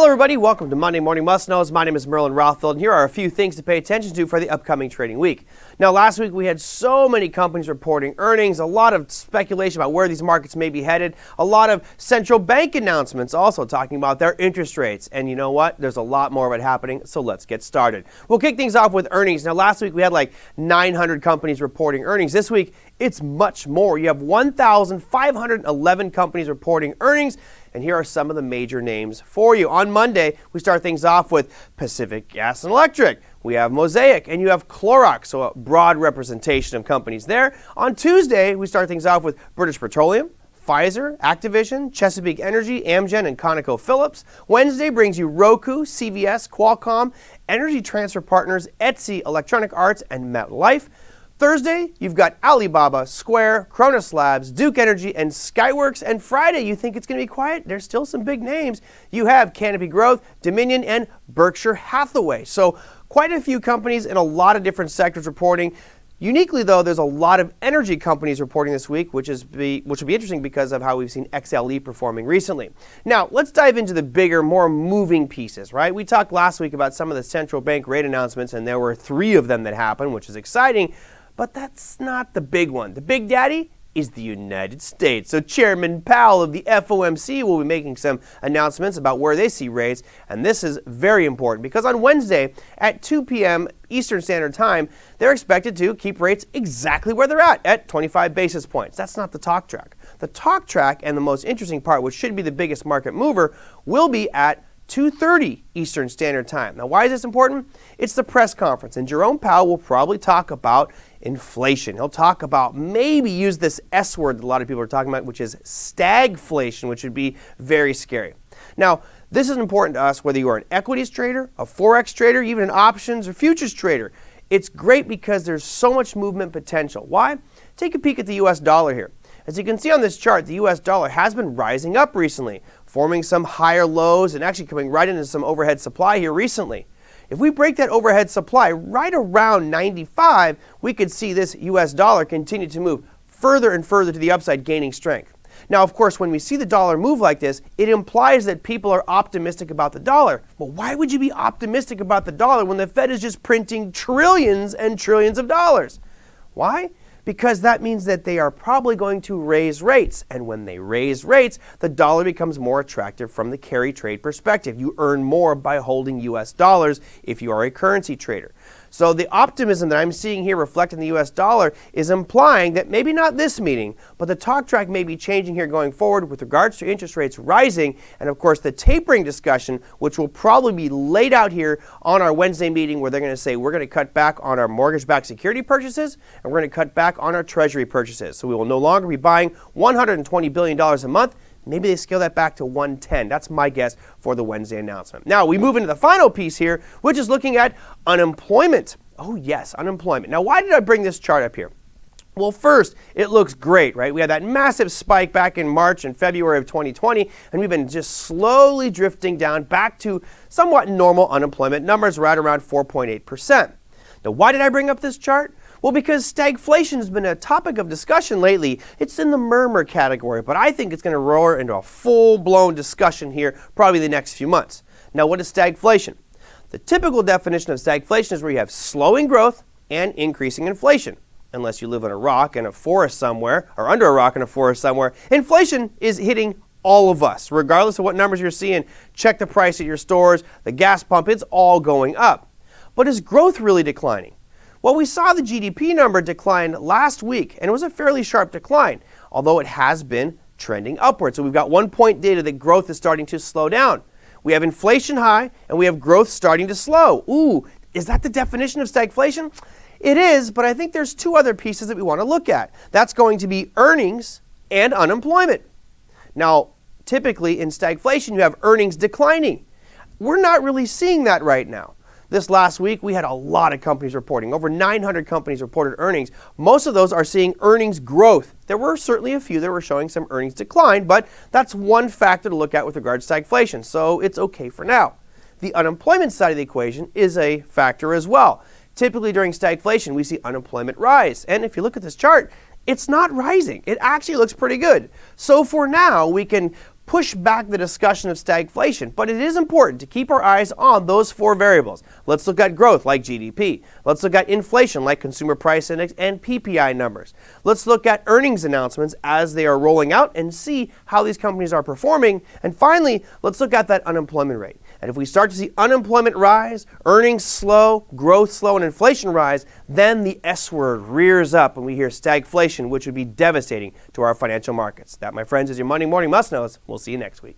Hello everybody, welcome to Monday Morning Must-Knows. My name is Merlin Rothfeld, and here are a few things to pay attention to for the upcoming trading week. Now, last week we had so many companies reporting earnings, a lot of speculation about where these markets may be headed, a lot of central bank announcements also talking about their interest rates. And you know what? There's a lot more of it happening, so let's get started. We'll kick things off with earnings. Now, last week we had like 900 companies reporting earnings. This week, it's much more. You have 1,511 companies reporting earnings. And here are some of the major names for you. On Monday, we start things off with Pacific Gas and Electric. We have Mosaic, and you have Clorox, so a broad representation of companies there. On Tuesday, we start things off with British Petroleum, Pfizer, Activision, Chesapeake Energy, Amgen, and ConocoPhillips. Wednesday brings you Roku, CVS, Qualcomm, Energy Transfer Partners, Etsy, Electronic Arts, and MetLife. Thursday, you've got Alibaba, Square, Cronus Labs, Duke Energy, and Skyworks. And Friday, you think it's going to be quiet? There's still some big names. You have Canopy Growth, Dominion, and Berkshire Hathaway. So quite a few companies in a lot of different sectors reporting. Uniquely, though, there's a lot of energy companies reporting this week, which will be interesting because of how we've seen XLE performing recently. Now, let's dive into the bigger, more moving pieces, right? We talked last week about some of the central bank rate announcements, and there were 3 of them that happened, which is exciting. But that's not the big one. The big daddy is the United States. So Chairman Powell of the FOMC will be making some announcements about where they see rates. And this is very important because on Wednesday at 2 p.m. Eastern Standard Time, they're expected to keep rates exactly where they're at 25 basis points. That's not the talk track. The talk track and the most interesting part, which should be the biggest market mover, will be at 2:30 Eastern Standard Time. Now, why is this important? It's the press conference, and Jerome Powell will probably talk about inflation. He'll talk about, maybe use this S word that a lot of people are talking about, which is stagflation, which would be very scary. Now, this is important to us whether you are an equities trader, a Forex trader, even an options or futures trader. It's great because there's so much movement potential. Why? Take a peek at the US dollar here. As you can see on this chart, the US dollar has been rising up recently, forming some higher lows and actually coming right into some overhead supply here recently. If we break that overhead supply right around 95, we could see this US dollar continue to move further and further to the upside, gaining strength. Now, of course, when we see the dollar move like this, it implies that people are optimistic about the dollar. Well, why would you be optimistic about the dollar when the Fed is just printing trillions and trillions of dollars? Why? Because that means that they are probably going to raise rates. And when they raise rates, the dollar becomes more attractive from the carry trade perspective. You earn more by holding US dollars if you are a currency trader. So the optimism that I'm seeing here reflected in the US dollar is implying that maybe not this meeting, but the talk track may be changing here going forward with regards to interest rates rising, and of course the tapering discussion, which will probably be laid out here on our Wednesday meeting, where they're going to say we're going to cut back on our mortgage-backed security purchases and we're going to cut back on our treasury purchases. So we will no longer be buying $120 billion a month. Maybe they scale that back to 110. That's my guess for the Wednesday announcement. Now, we move into the final piece here, which is looking at unemployment. Oh, yes, unemployment. Now, why did I bring this chart up here? Well, first, it looks great, right? We had that massive spike back in March and February of 2020, and we've been just slowly drifting down back to somewhat normal unemployment numbers right around 4.8%. Now, why did I bring up this chart? Well, because stagflation has been a topic of discussion lately. It's in the murmur category, but I think it's going to roar into a full-blown discussion here probably the next few months. Now, what is stagflation? The typical definition of stagflation is where you have slowing growth and increasing inflation. Unless you live in a rock in a forest somewhere, or under a rock in a forest somewhere, inflation is hitting all of us. Regardless of what numbers you're seeing, check the price at your stores, the gas pump, it's all going up. But is growth really declining? Well, we saw the GDP number decline last week, and it was a fairly sharp decline, although it has been trending upward. So we've got 1 point data that growth is starting to slow down. We have inflation high, and we have growth starting to slow. Ooh, is that the definition of stagflation? It is, but I think there's 2 other pieces that we want to look at. That's going to be earnings and unemployment. Now, typically in stagflation, you have earnings declining. We're not really seeing that right now. This last week, we had a lot of companies reporting. Over 900 companies reported earnings. Most of those are seeing earnings growth. There were certainly a few that were showing some earnings decline, but that's one factor to look at with regard to stagflation, so it's okay for now. The unemployment side of the equation is a factor as well. Typically during stagflation, we see unemployment rise. And if you look at this chart, it's not rising. It actually looks pretty good. So for now, we can push back the discussion of stagflation, but it is important to keep our eyes on those four variables. Let's look at growth like GDP. Let's look at inflation like consumer price index and PPI numbers. Let's look at earnings announcements as they are rolling out and see how these companies are performing. And finally, let's look at that unemployment rate. And if we start to see unemployment rise, earnings slow, growth slow, and inflation rise, then the S word rears up and we hear stagflation, which would be devastating to our financial markets. That, my friends, is your Monday Morning Must-Knows. We'll see you next week.